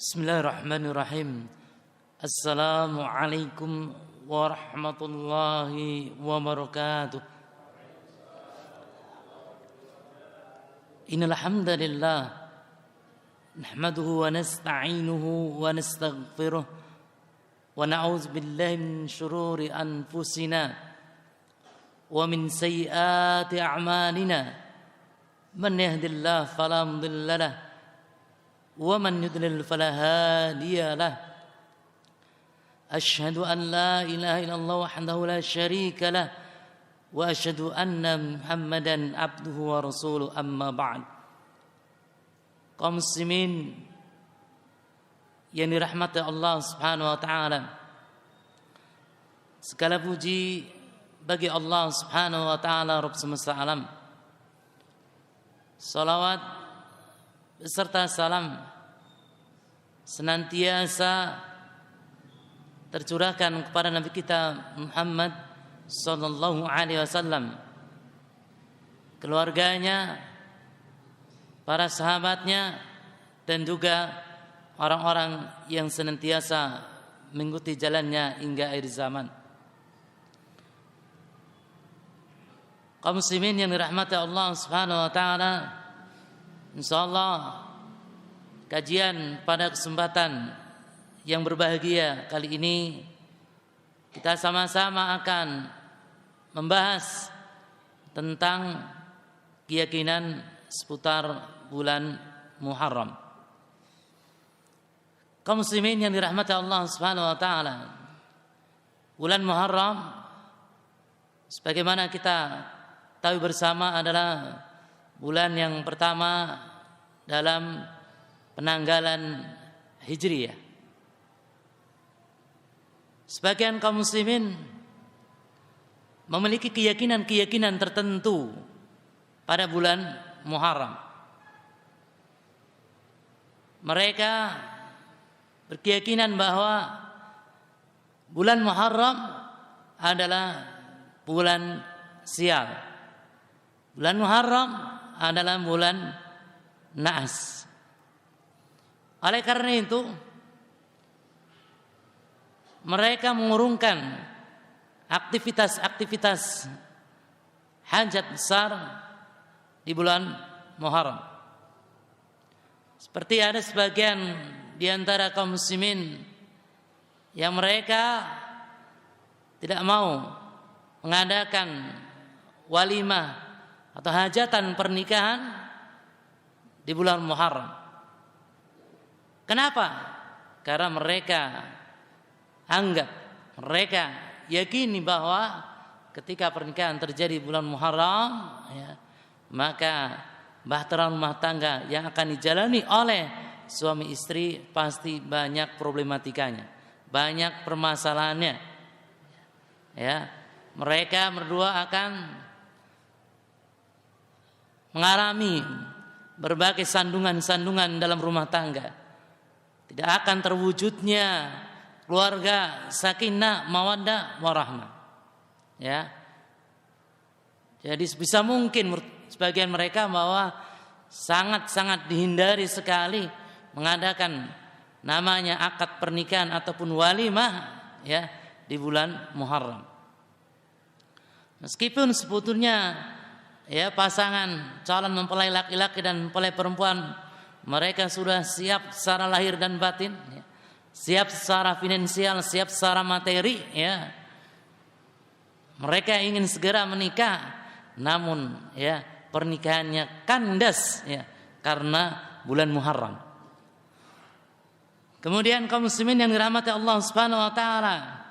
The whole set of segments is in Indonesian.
Bismillahirrahmanirrahim. Assalamualaikum warahmatullahi wabarakatuh. Innal hamdalillah nahmaduhu wa nasta'inuhu wa nastaghfiruh wa na'udzu billahi min shururi anfusina wa min sayyiati a'malina. Man yahdihillahu fala mudilla lahu wa man yudlil fala hadiya lahu. Asyhadu an la ilaha illallah wahdahu la syarika lah wa asyhadu anna Muhammadan abduhu wa rasuluh, amma ba'd. Kaum muslimin yang dirahmati Allah Subhanahu wa taala, segala puji bagi Allah Subhanahu wa taala, Rabb semesta alam. Salawat beserta salam senantiasa tercurahkan kepada Nabi kita Muhammad sallallahu alaihi wasallam, keluarganya, para sahabatnya, dan juga orang-orang yang senantiasa mengikuti jalannya hingga akhir zaman. Kaum muslimin yang dirahmati Allah Subhanahu wa taala, insyaallah kajian pada kesempatan yang berbahagia kali ini kita sama-sama akan membahas tentang keyakinan seputar bulan Muharram. Kaum muslimin yang dirahmati Allah Subhanahu wa taala, bulan Muharram sebagaimana kita tahu bersama adalah bulan yang pertama dalam penanggalan Hijriyah. Sebagian kaum muslimin memiliki keyakinan-keyakinan tertentu pada bulan Muharram. Mereka berkeyakinan bahwa bulan Muharram adalah bulan sial. Bulan Muharram adalah bulan naas. Oleh karena itu, mereka mengurungkan aktivitas-aktivitas hajat besar di bulan Muharram. Seperti ada sebagian di antara kaum muslimin yang mereka tidak mau mengadakan walimah atau hajatan pernikahan di bulan Muharram. Kenapa? Karena mereka yakini bahwa ketika pernikahan terjadi di bulan Muharram, maka bahtera rumah tangga yang akan dijalani oleh suami istri pasti banyak problematikanya, banyak permasalahannya. Mereka berdua akan mengalami berbagai sandungan-sandungan dalam rumah tangga. Tidak akan terwujudnya keluarga sakinah, mawaddah, warahmah. Jadi sebisa mungkin sebagian mereka bahwa sangat-sangat dihindari sekali mengadakan namanya akad pernikahan ataupun walimah di bulan Muharram. Meskipun sebetulnya pasangan calon mempelai laki-laki dan mempelai perempuan mereka sudah siap secara lahir dan batin, siap secara finansial, siap secara materi, mereka ingin segera menikah, namun pernikahannya kandas karena bulan Muharram. Kemudian kaum muslimin yang dirahmati Allah Subhanahu wa taala,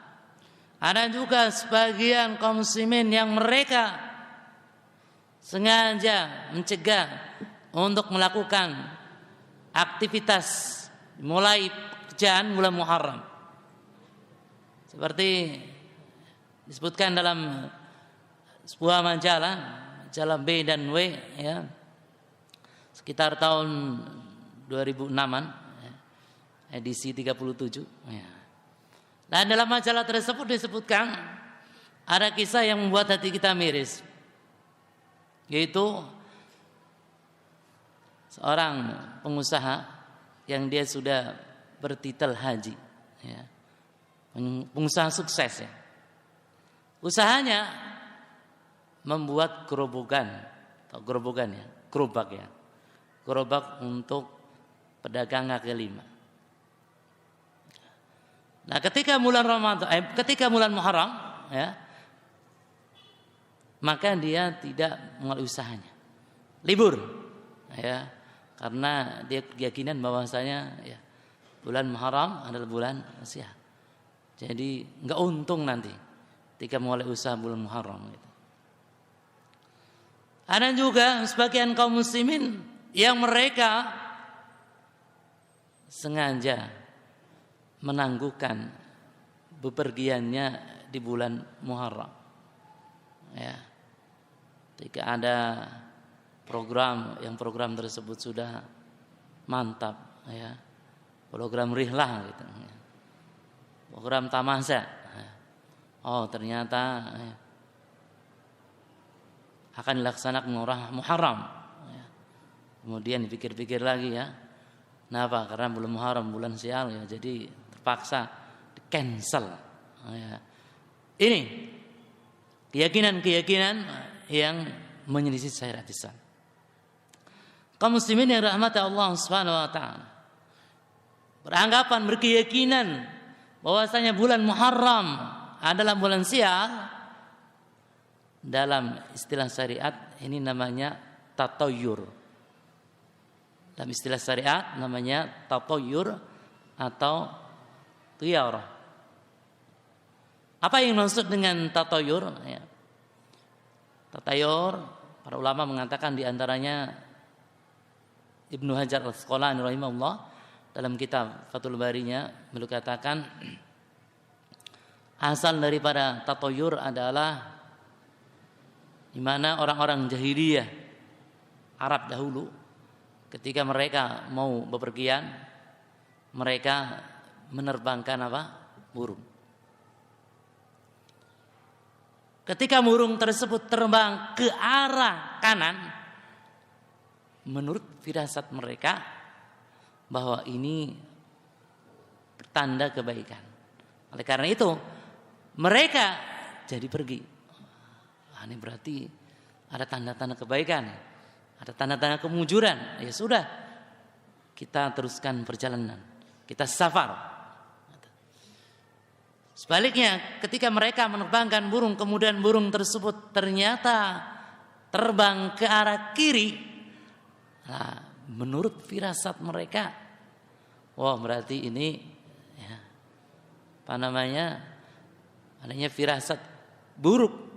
ada juga sebagian kaum muslimin yang mereka sengaja mencegah untuk melakukan aktivitas mulai pekerjaan bulan Muharram. Seperti disebutkan dalam sebuah majalah B dan W, sekitar tahun 2006-an, edisi 37. Dan dalam majalah tersebut disebutkan ada kisah yang membuat hati kita miris, yaitu seorang pengusaha yang dia sudah bertitel haji, ya. Pengusaha sukses, ya. Usahanya membuat gerobak ya, gerobak untuk pedagang kaki lima. Nah, ketika bulan Muharram, ya, maka dia tidak mulai usahanya, libur, ya, karena dia keyakinan bahwasanya, ya, bulan Muharram adalah bulan Sial. Jadi nggak untung nanti ketika mulai usaha bulan Muharram. Gitu. Ada juga sebagian kaum muslimin yang mereka sengaja menangguhkan bepergiannya di bulan Muharram. Ya. Ketika ada program tersebut sudah mantap, ya. Program rihlah gitu. Program tamasya. Oh, ternyata, ya, akan dilaksanakan Muharram. Ya. Kemudian dipikir-pikir lagi, ya. Kenapa? Karena bulan Muharram bulan sial, ya. Jadi terpaksa di-cancel. Ya. Ini keyakinan yang menyelisih syariat Islam. Kaum muslimin yang rahmati Allah Subhanahu wa taala beranggapan, berkeyakinan bahwasanya bulan Muharram adalah bulan sial. Dalam istilah syariat ini namanya tatoyur. Dalam istilah syariat namanya tatoyur atau tiyarah. Apa yang maksud dengan tatoyur? Ya. Tatoyur, para ulama mengatakan diantaranya Ibnu Hajar Al-Asqalani rahimahullah dalam kitab Fathul Barinya, beliau katakan asal daripada tatoyur adalah di mana orang-orang jahiliyah Arab dahulu ketika mereka mau bepergian, mereka menerbangkan apa? Burung. Ketika burung tersebut terbang ke arah kanan, menurut firasat mereka bahwa ini tanda kebaikan. Oleh karena itu mereka jadi pergi. Ini berarti ada tanda-tanda kebaikan, ada tanda-tanda kemujuran. Ya sudah, kita teruskan perjalanan, kita safar. Sebaliknya, ketika mereka menerbangkan burung, kemudian burung tersebut ternyata terbang ke arah kiri. Nah, menurut firasat mereka, wah berarti ini, ya, apa namanya, adanya firasat buruk.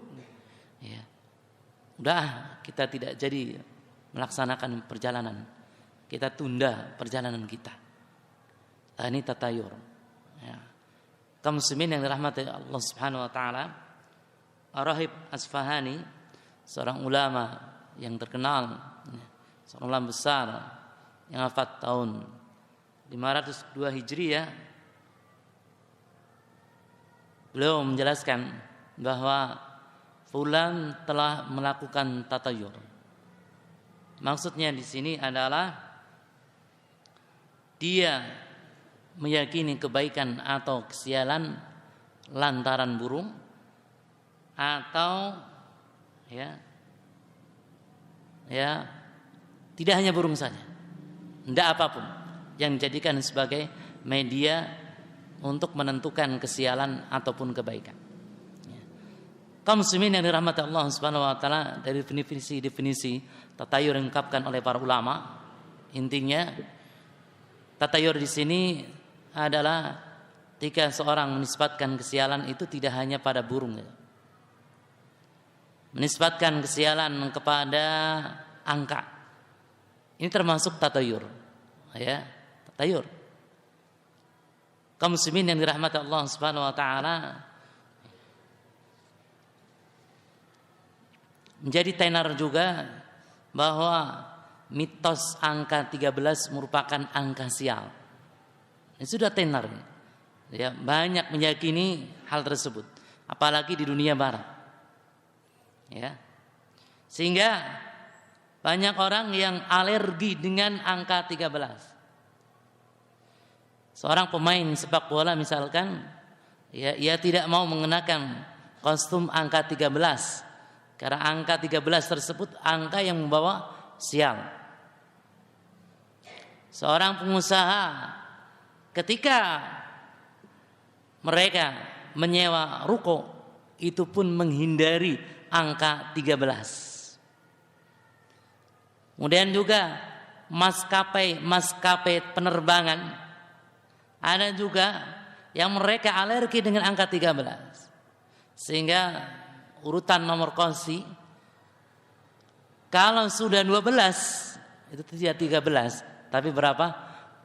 Ya. Udah, kita tidak jadi melaksanakan perjalanan. Kita tunda perjalanan kita. Nah, ini tatayur. Ya. Kaum muslimin yang dirahmati Allah Subhanahu wa taala, Ar-Rahib Asfahani, seorang ulama yang terkenal, seorang ulama besar yang wafat tahun 502 Hijriah. Beliau menjelaskan bahwa fulan telah melakukan tatayur. Maksudnya di sini adalah dia meyakini kebaikan atau kesialan lantaran burung, atau ya tidak hanya burung saja, tidak apapun yang dijadikan sebagai media untuk menentukan kesialan ataupun kebaikan. Kaum muslimin yang dirahmati Allah Subhanahu wa taala, dari definisi tatayur yang diungkapkan oleh para ulama, intinya tatayur di sini adalah ketika seorang menisbatkan kesialan itu tidak hanya pada burung, menisbatkan kesialan kepada angka. Ini termasuk tatayur, ya, tatayur. Kaum muslimin yang dirahmati Allah Subhanahu wa taala, menjadi tenar juga bahwa mitos angka 13 merupakan angka sial. Ini sudah tenar. Ya, banyak meyakini hal tersebut, apalagi di dunia barat. Ya. Sehingga banyak orang yang alergi dengan angka 13. Seorang pemain sepak bola misalkan, ya, ia tidak mau mengenakan kostum angka 13 karena angka 13 tersebut angka yang membawa sial. Seorang pengusaha ketika mereka menyewa ruko itu pun menghindari angka 13. Kemudian juga maskapai penerbangan ada juga yang mereka alergi dengan angka 13. Sehingga urutan nomor kursi kalau sudah 12 itu tidak 13, tapi berapa?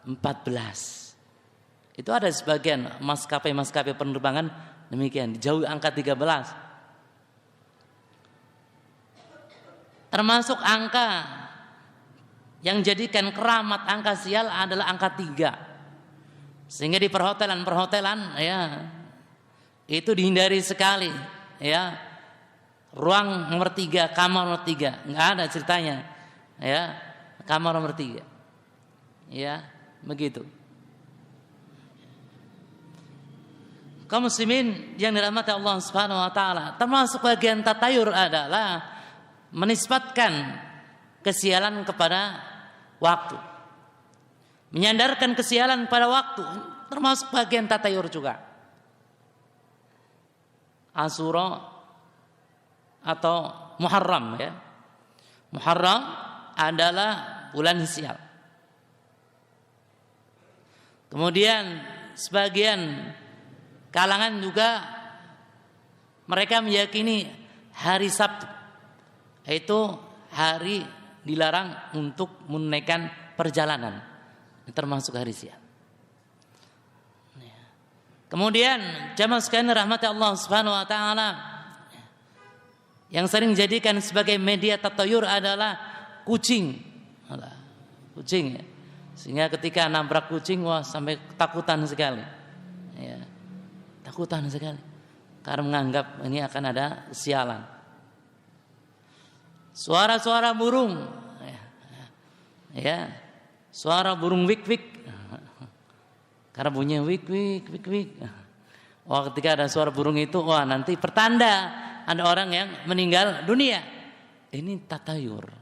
14. Itu ada sebagian maskapai penerbangan demikian, dijauhi angka 13. Termasuk angka yang jadikan keramat angka sial adalah angka 3. Sehingga di perhotelan ya itu dihindari sekali ya. Ruang nomor 3, kamar nomor 3, enggak ada ceritanya. Ya, kamar nomor 3. Ya, begitu. Kaum muslimin yang dirahmati Allah Subhanahu wa taala, termasuk bagian tatayur adalah menisbatkan kesialan kepada waktu. Menyandarkan kesialan pada waktu termasuk bagian tatayur juga. Asyura atau Muharram ya. Muharram adalah bulan sial. Kemudian sebagian kalangan juga mereka meyakini hari Sabtu itu hari dilarang untuk menunaikan perjalanan, termasuk hari sial. Kemudian jamaah sekalian rahmati Allah Subhanahu wa taala, yang sering dijadikan sebagai media tatayur adalah kucing. Kucing ya. Sehingga ketika nabrak kucing wah sampai ketakutan sekali. Ya. Takutan sekali. Karena menganggap ini akan ada sialan. Suara-suara burung. Ya. Suara burung wik-wik. Karena bunyinya wik-wik. Wah, ketika ada suara burung itu, wah nanti pertanda ada orang yang meninggal dunia. Ini tatayur.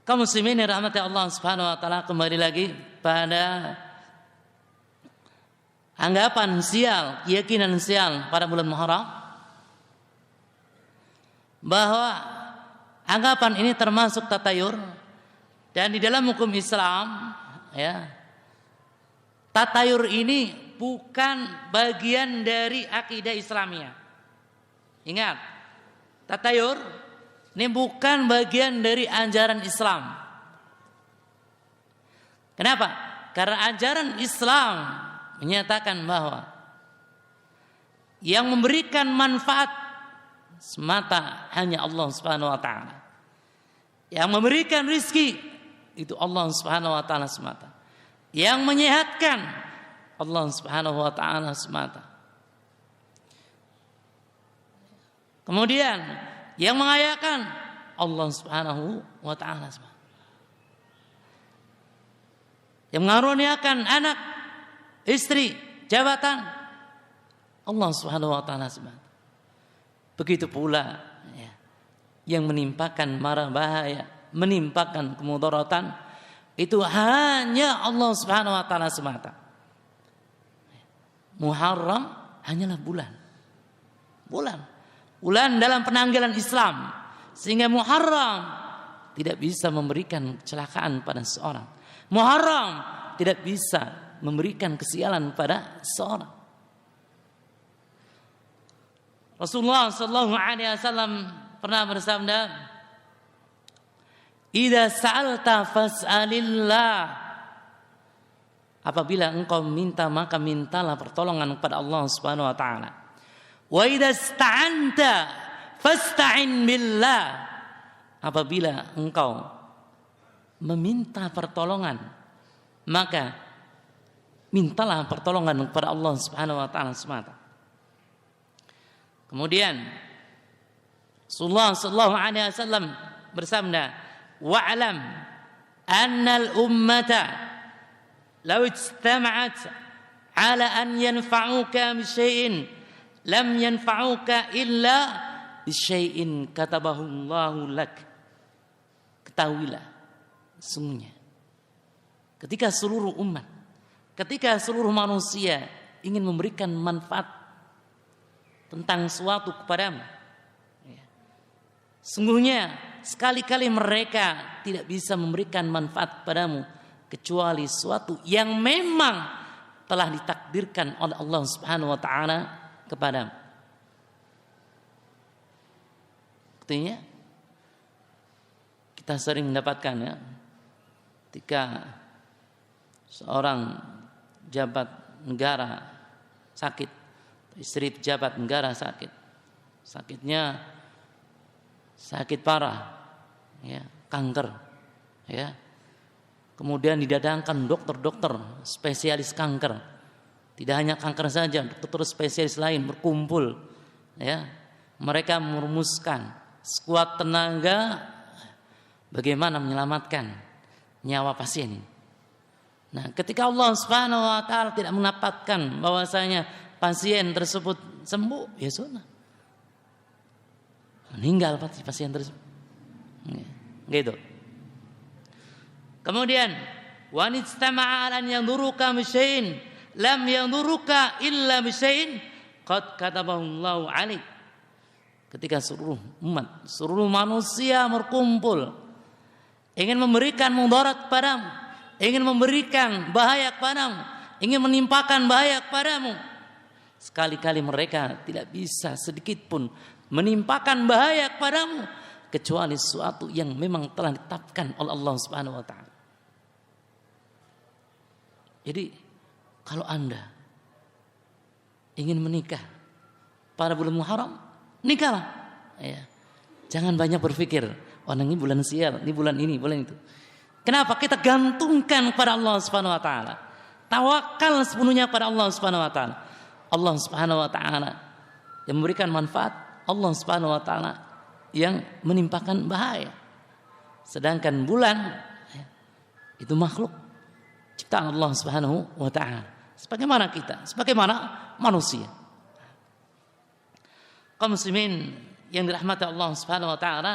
Kaum muslimin yang rahmati Allah Subhanahu wa taala, kembali lagi pada anggapan sial, keyakinan sial pada bulan Muharram, bahwa anggapan ini termasuk tatayur, dan di dalam hukum Islam ya, tatayur ini bukan bagian dari akidah Islamiyah. Ingat, tatayur ini bukan bagian dari ajaran Islam. Kenapa? Karena ajaran Islam menyatakan bahwa yang memberikan manfaat semata hanya Allah Subhanahu wa taala. Yang memberikan rizki itu Allah Subhanahu wa taala semata. Yang menyehatkan Allah Subhanahu wa taala semata. Kemudian yang mengayakan Allah Subhanahu wa taala semata. Yang mengaruniakan anak, istri, jabatan Allah Subhanahu wa taala semata. Begitu pula ya, yang menimpakan mara bahaya, menimpakan kemudaratan itu hanya Allah Subhanahu wa taala semata. Muharram hanyalah bulan dalam penanggalan Islam, sehingga Muharram tidak bisa memberikan kecelakaan pada seorang. Muharram tidak bisa memberikan kesialan pada seorang. Rasulullah sallallahu alaihi wasallam pernah bersabda, "Idza sa'alta fas'alillah." Apabila engkau minta, maka mintalah pertolongan kepada Allah Subhanahu wa taala. Wa idza ista'anta fasta'in billah. Apabila engkau meminta pertolongan, maka mintalah pertolongan kepada Allah Subhanahu wa taala semata. Kemudian Rasulullah sallallahu alaihi wasallam bersabda, "Wa'lam annal ummata law ijtama'at ala an yanfa'uka bi syai'in lam yanfa'uka illa bi syai'in katabahu Allahu lak. Ketahuilah sungguhnya ketika seluruh umat, ketika seluruh manusia ingin memberikan manfaat tentang suatu kepadamu, sungguhnya sekali-kali mereka tidak bisa memberikan manfaat kepadamu kecuali suatu yang memang telah ditakdirkan oleh Allah Subhanahu wa taala kepadamu. Artinya kita sering mendapatkan ya, ketika seorang jabat negara sakit, istri pejabat negara sakit, sakitnya sakit parah, ya, kanker, ya. Kemudian didatangkan dokter-dokter spesialis kanker. Tidak hanya kanker saja, dokter spesialis lain berkumpul, ya. Mereka merumuskan sekuat tenaga bagaimana menyelamatkan nyawa pasien ini. Nah, ketika Allah Subhanahu wa taala tidak mendapatkan bahwasanya pasien tersebut sembuh, ya sudah. Meninggal pasien tersebut. Gitu. Kemudian, wa nistama'a an yanduruka bi syai'in lam yanduruka illa bi syai'in qad katabahu Allahu 'alaik. Ketika seluruh umat, seluruh manusia berkumpul ingin memberikan mudarat kepadamu, ingin memberikan bahaya kepadamu, ingin menimpakan bahaya kepadamu, sekali-kali mereka tidak bisa sedikit pun menimpakan bahaya kepadamu kecuali sesuatu yang memang telah ditetapkan oleh Allah Subhanahu wa taala. Jadi kalau Anda ingin menikah pada bulan Muharram, nikahlah. Ya. Jangan banyak berpikir, oh ini bulan sial, ini bulan itu. Kenapa? Kita gantungkan kepada Allah Subhanahu wa taala. Tawakal sepenuhnya pada Allah Subhanahu wa taala. Allah Subhanahu wa taala yang memberikan manfaat, Allah Subhanahu wa taala yang menimpakan bahaya. Sedangkan bulan itu makhluk ciptaan Allah Subhanahu wa taala. Sebagaimana kita, sebagaimana manusia. Kaum muslimin yang dirahmati Allah Subhanahu wa taala.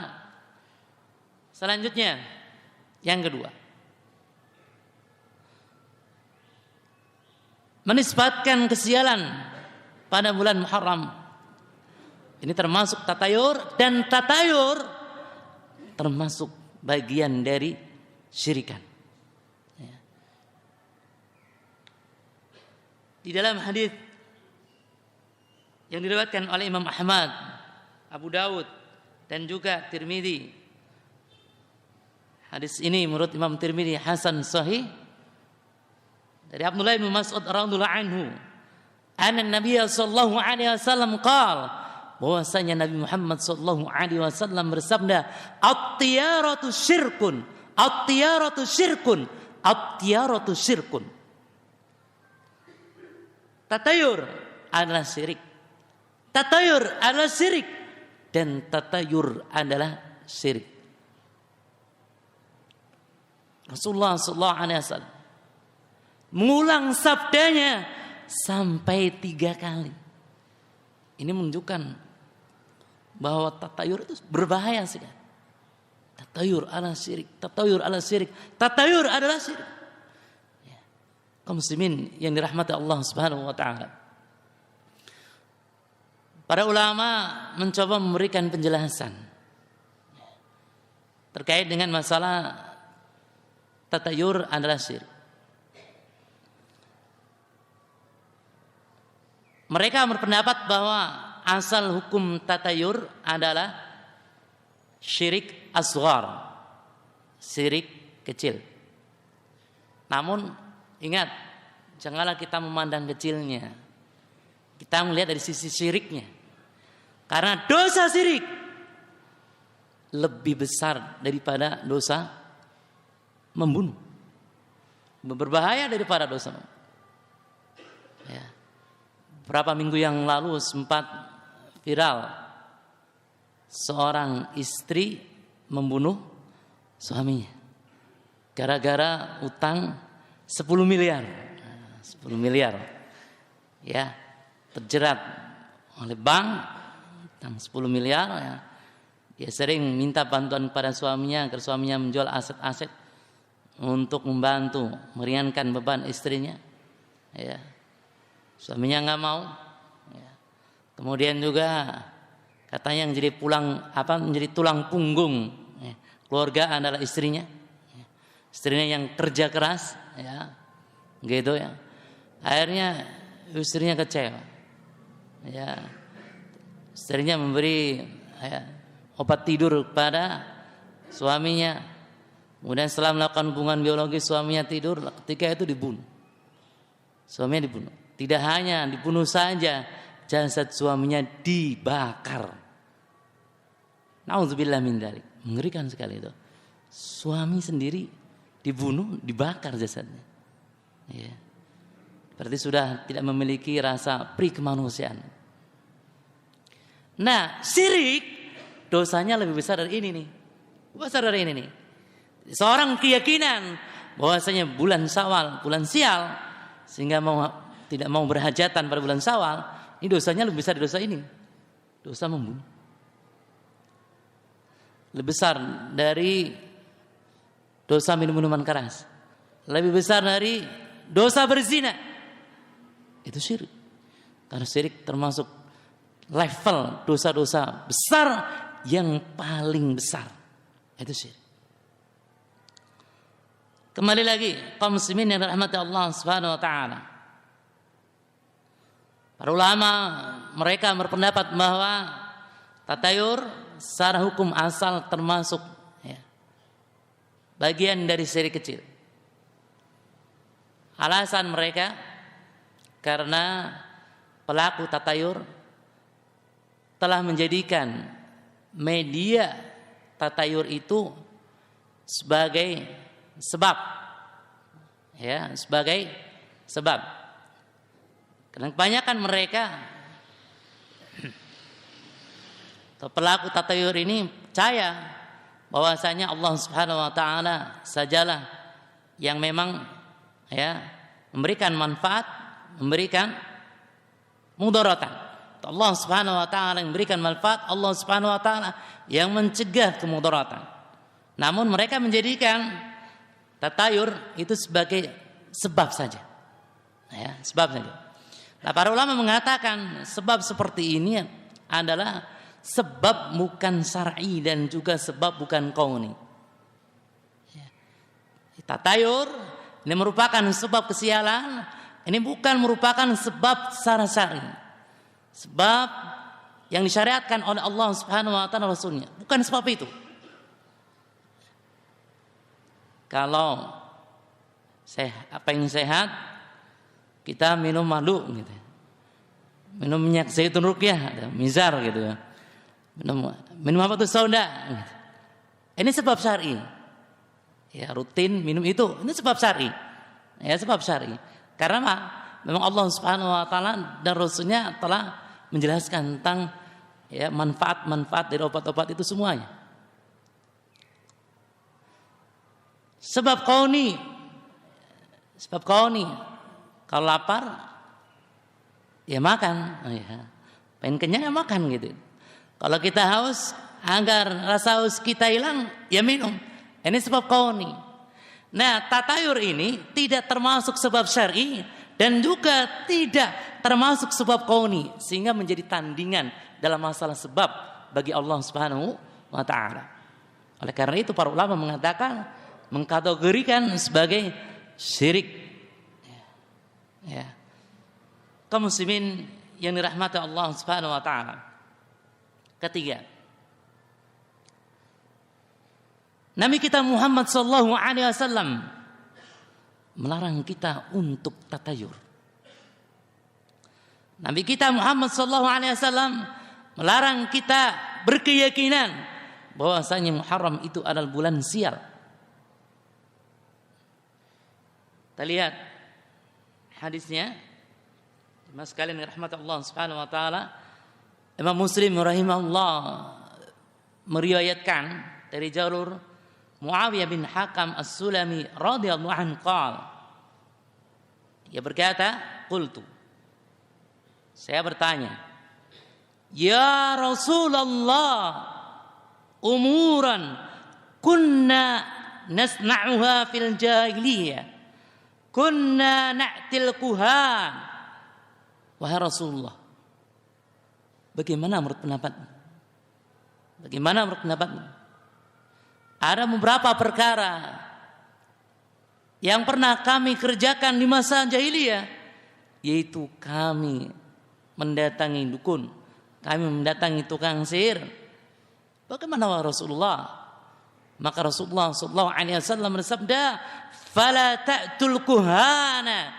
Selanjutnya yang kedua, menisbatkan kesialan pada bulan Muharram. Ini termasuk tatayur, dan tatayur termasuk bagian dari syirikan. Di dalam hadis yang diriwayatkan oleh Imam Ahmad, Abu Dawud dan juga Tirmidzi. Hadis ini menurut Imam Tirmidzi hasan sahih dari Abdullah bin Mas'ud radhiyallahu anhu, anna Nabi sallallahu alaihi wasallam qala, bahwasanya Nabi Muhammad sallallahu alaihi wasallam bersabda, at-tiyaratu syirkun, at-tiyaratu syirkun, at-tiyaratu syirkun. Tatayur adalah syirik. Tatayur adalah syirik dan tatayur adalah syirik. Rasulullah sallallahu alaihi wasallam mengulang sabdanya sampai 3 kali. Ini menunjukkan bahwa tatayur itu berbahaya sekali. Tatayur adalah syirik, tatayur adalah syirik, tatayur adalah syirik. Ya. Kaum muslimin yang dirahmati Allah Subhanahu wa taala. Para ulama mencoba memberikan penjelasan terkait dengan masalah tatayur adalah syirik. Mereka berpendapat bahwa asal hukum tatayur adalah syirik asghar, syirik kecil. Namun ingat, janganlah kita memandang kecilnya. Kita melihat dari sisi syiriknya. Karena dosa syirik lebih besar daripada dosa membunuh. Berbahaya daripada dosa membunuh. Ya. Berapa minggu yang lalu sempat viral seorang istri membunuh suaminya gara-gara utang 10 miliar. 10 miliar. Ya, terjerat oleh bank tentang 10 miliar ya. Dia sering minta bantuan kepada suaminya agar suaminya menjual aset-aset untuk membantu meringankan beban istrinya. Ya. Suaminya nggak mau. Ya. Kemudian juga katanya yang menjadi tulang punggung ya, keluarga adalah istrinya. Ya. Istrinya yang kerja keras, ya, gitu ya. Akhirnya istrinya kecewa. Ya. Istrinya memberi obat tidur kepada suaminya. Kemudian setelah melakukan hubungan biologis suaminya tidur, ketika itu dibunuh. Suaminya dibunuh. Tidak hanya dibunuh saja, jasad suaminya dibakar. Nauzubillah min dzalik. Mengerikan sekali itu. Suami sendiri dibunuh, dibakar jasadnya. Ya. Berarti sudah tidak memiliki rasa pri kemanusiaan. Nah, syirik dosanya lebih besar dari ini nih. Besar dari ini nih. Seorang keyakinan bahwasanya bulan Syawal, bulan sial, sehingga tidak mau berhajatan pada bulan Syawal, ini dosanya lebih besar dari dosa ini. Dosa membunuh. Lebih besar dari dosa minum minuman keras. Lebih besar dari dosa berzina. Itu syirik. Karena syirik termasuk level dosa-dosa besar yang paling besar. Itu syirik. Kembali lagi kaum muslimin yang dirahmati Allah Subhanahu wa taala. Para ulama mereka berpendapat bahwa tatayur secara hukum asal termasuk bagian dari syirik kecil. Alasan mereka karena pelaku tatayur telah menjadikan media tatayur itu sebagai sebab, sebagai sebab. Karena kebanyakan mereka atau pelaku tatayur ini percaya bahwasanya Allah Subhanahu wa taala sajalah yang memang memberikan manfaat, memberikan mudaratan. Allah Subhanahu wa taala yang memberikan manfaat, Allah Subhanahu wa taala yang mencegah kemudaratan. Namun mereka menjadikan tatayur itu sebagai sebab saja. Sebab saja. Nah, para ulama mengatakan sebab seperti ini adalah sebab bukan syar'i dan juga sebab bukan kauni. Tatayur ini merupakan sebab kesialan, ini bukan merupakan sebab secara syar'i. Sebab yang disyariatkan oleh Allah Subhanahu wa taala Rasulnya, bukan sebab itu. Kalau pengen sehat, kita minum madu gitu. Minum minyak zaitun ruqyah, mizar gitu ya. Minum apa tuh soda gitu. Ini sebab syar'i. Ya, rutin minum itu, ini sebab syar'i. Ya, sebab syar'i. Karena memang Allah Subhanahu wa taala dan Rasulnya telah menjelaskan tentang manfaat-manfaat dari obat-obat itu semuanya. Sebab kauni, kalau lapar ya makan, pengen kenyang ya makan gitu. Kalau kita haus, agar rasa haus kita hilang ya minum. Ini sebab kauni. Nah, tatayur ini tidak termasuk sebab syar'i dan juga tidak termasuk sebab kauni, sehingga menjadi tandingan dalam masalah sebab bagi Allah Subhanahu wa taala. Oleh karena itu para ulama mengkategorikan sebagai syirik. Kaum muslimin yang dirahmati Allah Subhanahu wa taala. Ketiga, Nabi kita Muhammad sallallahu alaihi wasallam melarang kita untuk tatayur. Nabi kita Muhammad sallallahu alaihi wasallam melarang kita berkeyakinan bahwasanya Muharram itu adalah bulan sial. Kita lihat hadisnya. Mas sekalian rahmat Allah Subhanahu wa taala, Imam Muslim rahimahullah meriwayatkan dari jalur Muawiyah bin Hakam As-Sulami radhiyallahu anhu qala Dia berkata, qultu. Saya bertanya, ya Rasulullah, umuran kunna nasna'uha fil jahiliyah, kunna na'til kuhan. Wahai Rasulullah, bagaimana menurut pendapatmu? Bagaimana menurut pendapatmu? Ada beberapa perkara yang pernah kami kerjakan di masa jahiliyah, yaitu kami mendatangi dukun, kami mendatangi tukang sihir. Bagaimana wahai Rasulullah? Maka Rasulullah sallallahu alaihi wasallam bersabda, "Fala ta'tul kuhana."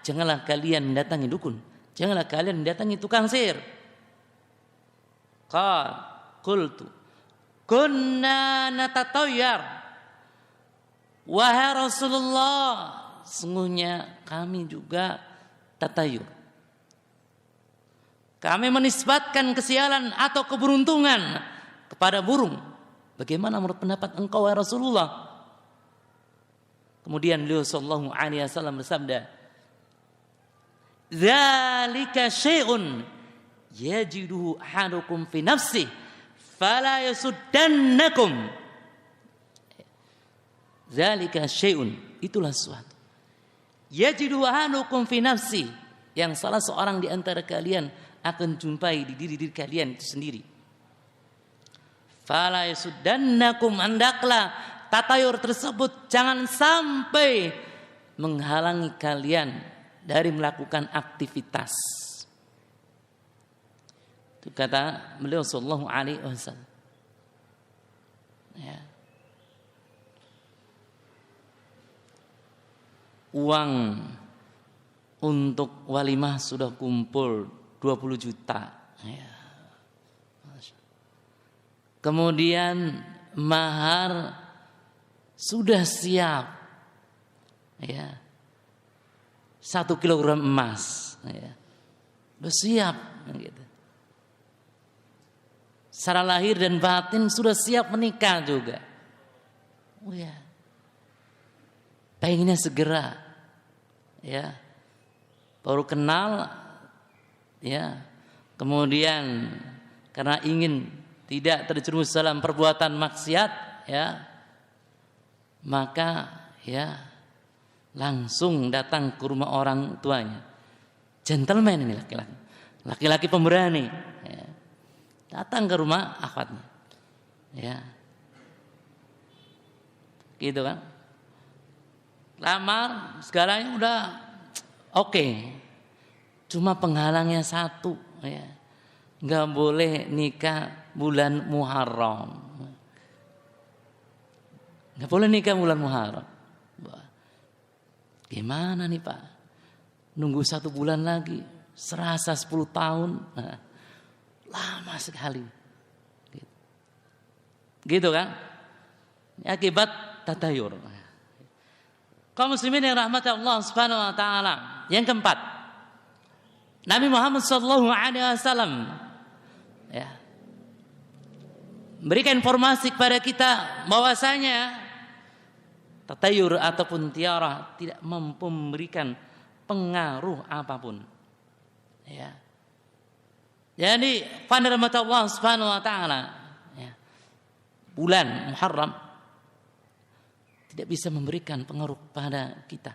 Janganlah kalian mendatangi dukun, janganlah kalian mendatangi tukang sihir. Qultu kunna natatayyar. Wahai Rasulullah, sungguhnya kami juga tatayur. Kami menisbatkan kesialan atau keberuntungan kepada burung. Bagaimana menurut pendapat engkau wahai Rasulullah? Kemudian beliau sallallahu alaihi wasallam bersabda, "Dzalika syai'un yajiduhu ahadukum fi nafsihi fala yasuddannakum." Dzalika syai'un, itulah sesuatu. Yajiduhu ahadukum fi nafsihi, yang salah seorang di antara kalian akan jumpai di diri kalian itu sendiri. Fala yasuddannakum, hendaklah tatayur tersebut jangan sampai menghalangi kalian dari melakukan aktivitas. Itu kata beliau sallallahu alaihi wasallam. Ya. Uang untuk walimah sudah kumpul 20 juta. Ya. Kemudian mahar sudah siap. Ya. 1 kilogram emas. Ya. Sudah siap. Gitu. Secara lahir dan batin sudah siap menikah juga. Oh ya. Pengennya segera. Ya. Baru kenal, ya. Kemudian karena ingin tidak terjerumus dalam perbuatan maksiat, ya, maka ya langsung datang ke rumah orang tuanya. Gentleman ini laki-laki, laki-laki pemberani, ya. Datang ke rumah akhwatnya, ya, gitu kan. Lamar segalanya udah oke. Cuma penghalangnya satu, ya. Nggak boleh nikah bulan Muharram. Nggak boleh nikah bulan Muharram. Gimana nih Pak? Nunggu 1 bulan lagi, serasa 10 tahun. Nah, lama sekali. Gitu kan? Ini akibat tatayur. Kaum muslimin yang rahmati Allah Subhanahu wa taala. Yang keempat, Nabi Muhammad sallallahu alaihi wasallam, ya, berikan informasi kepada kita bahwasanya tatayur ataupun tiarah tidak mampu memberikan pengaruh apapun. Ya. Jadi pada rahmat Allah Subhanahu wa taala, ya, bulan Muharram tidak bisa memberikan pengaruh pada kita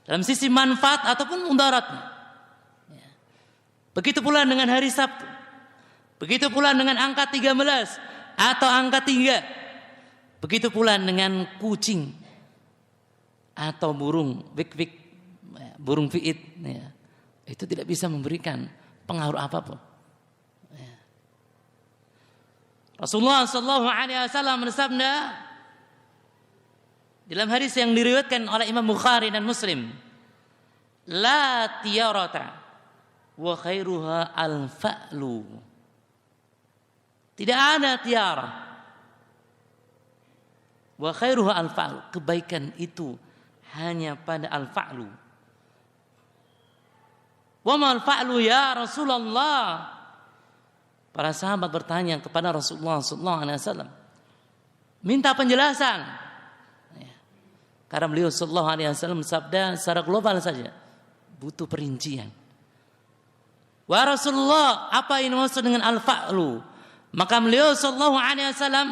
dalam sisi manfaat ataupun mudaratnya. Ya. Begitu pula dengan hari Sabtu. Begitu pula dengan angka 13 atau angka 3. Begitu pula dengan kucing atau burung wik-wik, burung fiit, ya. Itu tidak bisa memberikan pengaruh apapun. Ya. Rasulullah sallallahu alaihi wasallam bersabda dalam hadis yang diriwayatkan oleh Imam Bukhari dan Muslim, la tiyarata wa khairuha al-fa'lu. Tidak ada tiara. Wa khairuha al-fa'lu. Kebaikan itu hanya pada al-fa'lu. Wa ma al-fa'lu ya Rasulullah? Para sahabat bertanya kepada Rasulullah sallallahu alaihi wasallam, minta penjelasan. Karena beliau sallallahu alaihi wasallam bersabda secara global saja, butuh perincian. Wa Rasulullah, apa ini maksud dengan al-fa'lu? Maka beliau sallallahu alaihi wasallam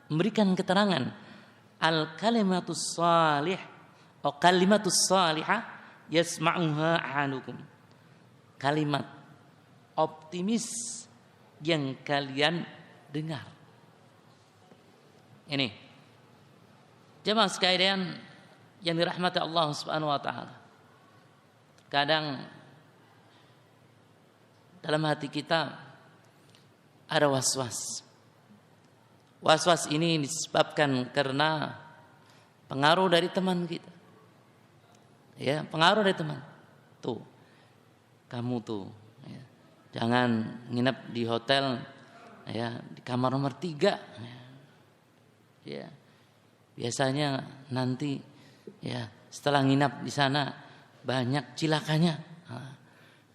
memberikan keterangan, al-kalimatus salih atau kalimatus salihah yasma'uha ahadukum. Kalimat optimis yang kalian dengar. Ini jemaah sekalian yang dirahmati Allah Subhanahu wa taala. Kadang dalam hati kita ada was-was. Was-was ini disebabkan karena pengaruh dari teman kita. Ya, pengaruh dari teman. Tuh, kamu tuh, ya, jangan nginep di hotel, ya, di kamar nomor 3. Ya, biasanya nanti, ya, setelah nginap di sana banyak cilakanya.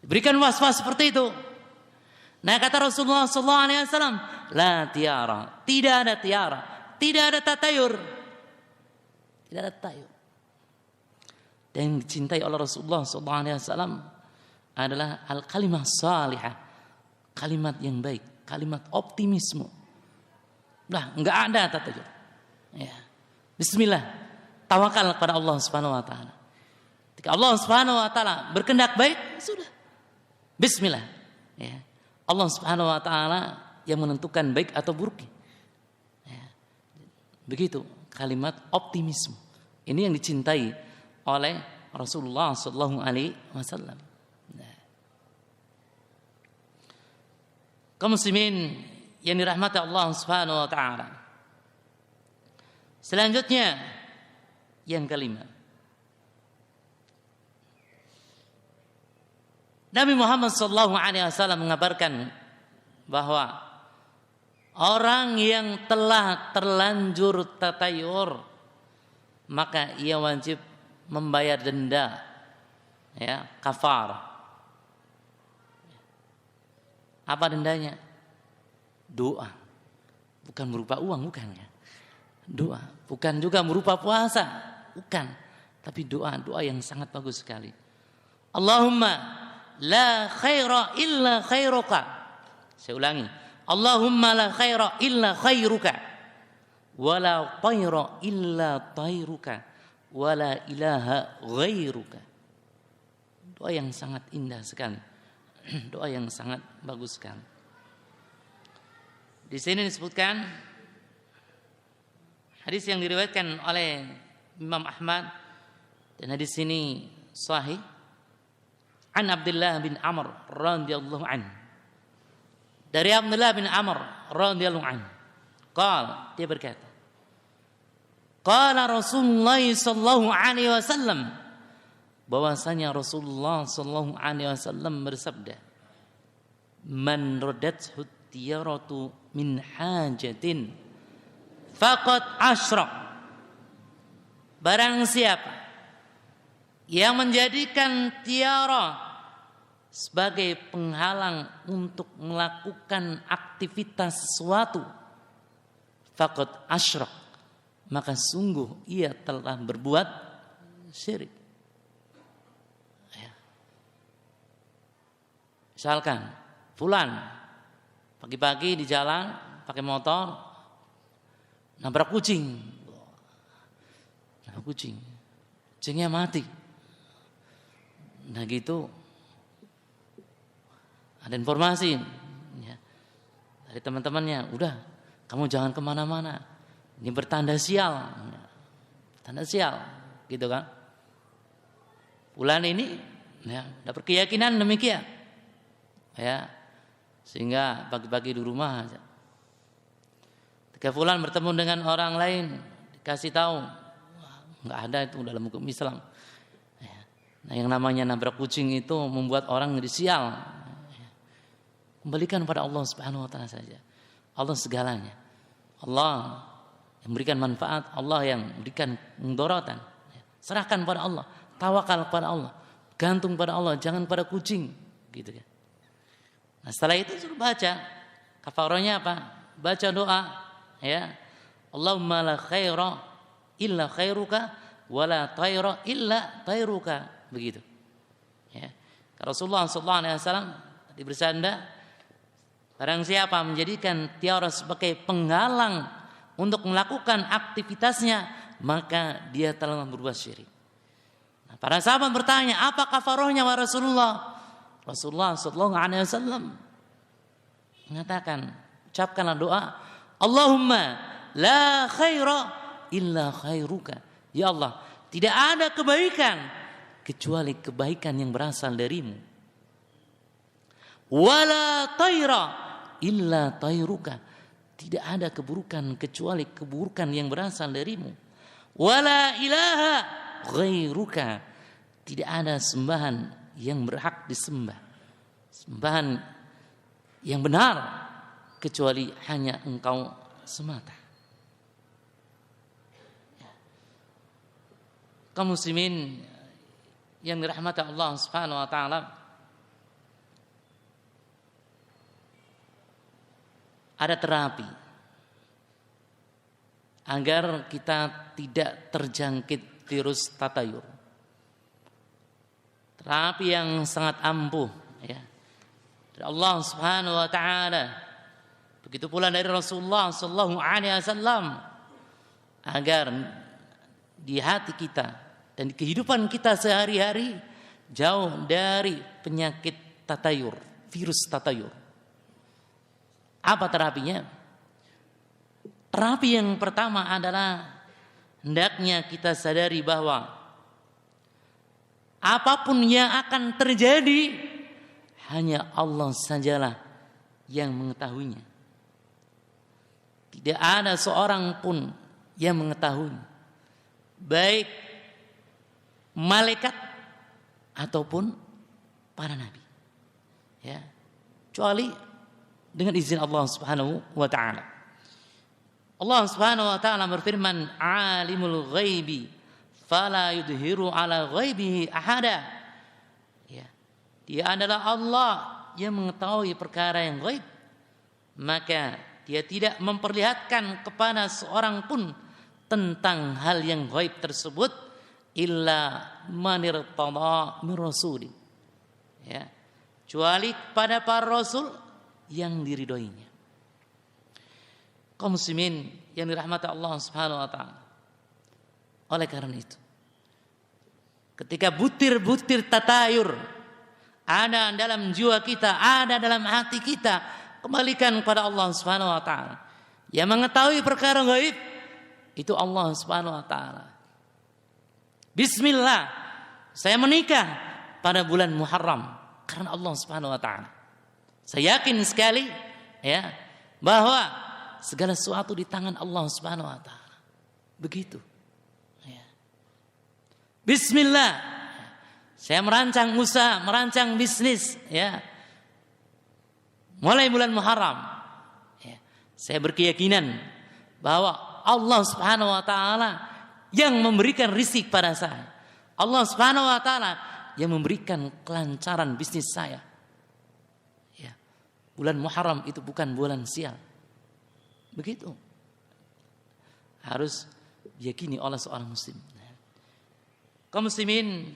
Berikan was-was seperti itu. Nah, kata Rasulullah SAW, la tiara, tidak ada tiara, tidak ada tatayur, tidak ada tatayur. Dan yang dicintai oleh Rasulullah SAW adalah al-kalimah salihah, kalimat yang baik, kalimat optimisme. Nah, enggak ada tatayur. Ya. Bismillah, tawakal kepada Allah Subhanahu wa taala. Ketika Allah Subhanahu wa taala berkehendak baik, sudah. Bismillah. Ya. Allah Subhanahu wa taala yang menentukan baik atau buruk. Ya. Begitu kalimat optimisme. Ini yang dicintai oleh Rasulullah sallallahu alaihi wasallam. Nah. Kaum muslimin yang dirahmati Allah Subhanahu wa taala. Selanjutnya yang kelima. Nabi Muhammad sallallahu alaihi wasallam mengabarkan bahwa orang yang telah terlanjur tatayur maka ia wajib membayar denda, ya, kafar. Apa dendanya? Doa. Bukan berupa uang, bukan ya. Doa, bukan juga berupa puasa, bukan. Tapi doa yang sangat bagus sekali. Allahumma la khaira illa khairuka. Saya ulangi. Allahumma la khaira illa khairuka. Wa la tayra illa tayruka. Wa la ilaha ghairuka. Doa yang sangat indah sekali. Doa yang sangat bagus sekali. Di sini disebutkan hadis yang diriwayatkan oleh Imam Ahmad dan hadis ini sahih. An Abdullah bin Amr radhiyallahu anhu. Dari Abdullah bin Amr radhiyallahu anhu. Dia berkata, qala Rasulullah sallallahu alaihi wasallam, bahwasanya Rasulullah sallallahu alaihi wasallam bersabda, man radathu tiyaratu min hajatin faqad asyrak. Barang siapa yang menjadikan tiara sebagai penghalang untuk melakukan aktivitas sesuatu, faqad asyrak, maka sungguh ia telah berbuat syirik. Misalkan fulan pagi-pagi di jalan pakai motor nabrak kucing. Kucingnya mati. Nah gitu, ada informasi ya, dari teman-temannya, udah kamu jangan kemana-mana, ini bertanda sial, tanda sial, gitu kan? Fulan ini, ya, ada berkeyakinan demikian, ya, sehingga pagi-pagi di rumah, ketika fulan bertemu dengan orang lain, dikasih tahu, nggak ada itu dalam hukum Islam. Nah, yang namanya nabrak kucing itu membuat orang jadi sial. Kembalikan pada Allah Subhanahu wa taala saja. Allah segalanya. Allah yang memberikan manfaat, Allah yang memberikan mudaratan. Serahkan pada Allah, tawakal pada Allah, gantung pada Allah, jangan pada kucing, gitu ya. Nah, setelah itu suruh baca. Kafarahnya apa? Baca doa, ya. Allahumma la khaira illa khairuka wa la tayra illa tayruka. Begitu. Rasulullah SAW tadi bersabda, barang siapa menjadikan tiara sebagai penghalang untuk melakukan aktivitasnya, maka dia telah berbuat syirik. Nah, para sahabat bertanya, apa kafarohnya wa Rasulullah? Rasulullah SAW mengatakan, ucapkanlah doa, Allahumma la khaira illa khairuka. Ya Allah, tidak ada kebaikan kecuali kebaikan yang berasal darimu. Wala tayra illa tayruka. Tidak ada keburukan kecuali keburukan yang berasal darimu. Wala ilaha ghairuka. Tidak ada sembahan yang berhak disembah, sembahan yang benar kecuali hanya Engkau semata. Kaum muslimin yang dirahmati Allah Subhanahu wa taala, ada terapi agar kita tidak terjangkit virus tatayur. Terapi yang sangat ampuh ya, dari Allah Subhanahu wa taala. Begitu pula dari Rasulullah sallallahu alaihi wasallam, agar di hati kita dan di kehidupan kita sehari-hari jauh dari penyakit tatayur, virus tatayur. Apa terapinya? Terapi yang pertama adalah hendaknya kita sadari bahwa apapun yang akan terjadi hanya Allah sajalah yang mengetahuinya. Tidak ada seorang pun yang mengetahui, baik malaikat ataupun para nabi. Ya, kecuali dengan izin Allah Subhanahu wa taala. Allah Subhanahu wa taala berfirman, "Alimul ghaibi fala yudhiru ala ghaibihi ahada." Ya, Dia adalah Allah yang mengetahui perkara yang ghaib, maka Dia tidak memperlihatkan kepada seorang pun tentang hal yang ghaib tersebut illa man irtada min rasuli. Ya, kecuali kepada para rasul yang diridhoinya. Kaum muslimin yang dirahmati Allah Subhanahu wa taala. Oleh karena itu, ketika butir-butir tatayur ada dalam jiwa kita, ada dalam hati kita, kembalikan kepada Allah Subhanahu wa taala. Yang mengetahui perkara gaib itu Allah Subhanahu wa taala. Bismillah, saya menikah pada bulan Muharram karena Allah Subhanahu wa taala. Saya yakin sekali ya bahwa segala sesuatu di tangan Allah Subhanahu wa taala. Begitu. Ya. Bismillah. Saya merancang usaha, merancang bisnis ya. Mulai bulan Muharram. Ya. Saya berkeyakinan bahwa Allah Subhanahu wa taala yang memberikan rizki pada saya. Allah Subhanahu wa taala yang memberikan kelancaran bisnis saya. Ya. Bulan Muharram itu bukan bulan sial. Begitu. Harus diyakini oleh seorang muslim. Kaum muslimin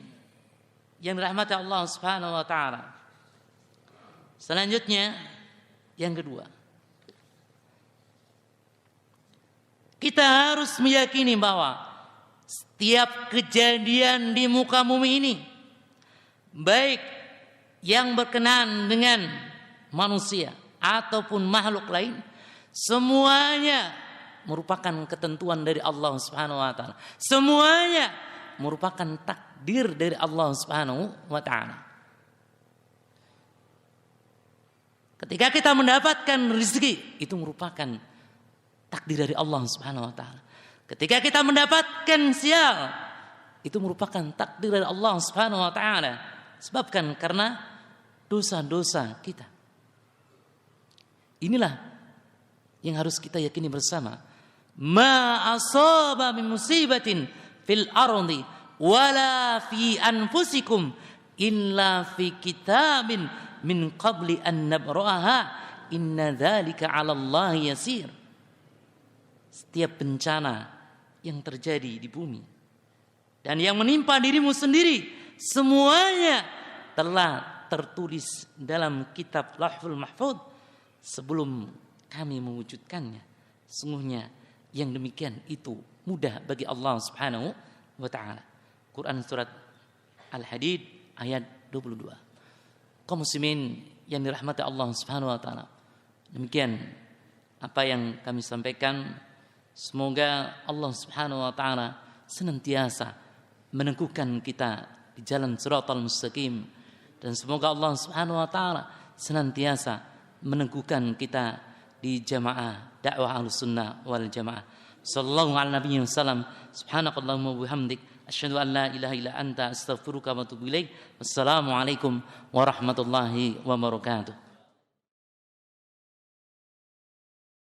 yang dirahmati Allah Subhanahu wa taala. Selanjutnya yang kedua, kita harus meyakini bahwa setiap kejadian di muka bumi ini, baik yang berkenaan dengan manusia ataupun makhluk lain, semuanya merupakan ketentuan dari Allah Subhanahu wa taala. Semuanya merupakan takdir dari Allah Subhanahu wa taala. Ketika kita mendapatkan rezeki, itu merupakan takdir dari Allah Subhanahu wa taala. Ketika kita mendapatkan sial, itu merupakan takdir dari Allah Subhanahu wa taala. Sebabkan karena dosa-dosa kita. Inilah yang harus kita yakini bersama. Ma asaba min musibatin fil ardi wala fi anfusikum illa fi kitabin min qabli an nabraha inna dzalika 'ala Allah yasir. Setiap bencana yang terjadi di bumi dan yang menimpa dirimu sendiri, semuanya telah tertulis dalam kitab Lauhul Mahfuz sebelum kami mewujudkannya. Sungguhnya yang demikian itu mudah bagi Allah Subhanahu wa taala. Quran surat Al-Hadid ayat 22. Kaum muslimin yang dirahmati Allah Subhanahu wa taala. Demikian apa yang kami sampaikan. Semoga Allah Subhanahu wa taala senantiasa meneguhkan kita di jalan Shiratal Mustaqim, dan semoga Allah Subhanahu wa taala senantiasa meneguhkan kita di jamaah dakwah Ahlussunnah wal Jamaah. Sallallahu ala nabiyyi wasallam. Subhanakallahumma wa bihamdik asyhadu an la ilaha illa anta astaghfiruka wa atubu ilaik. Wassalamu alaikum warahmatullahi wabarakatuh.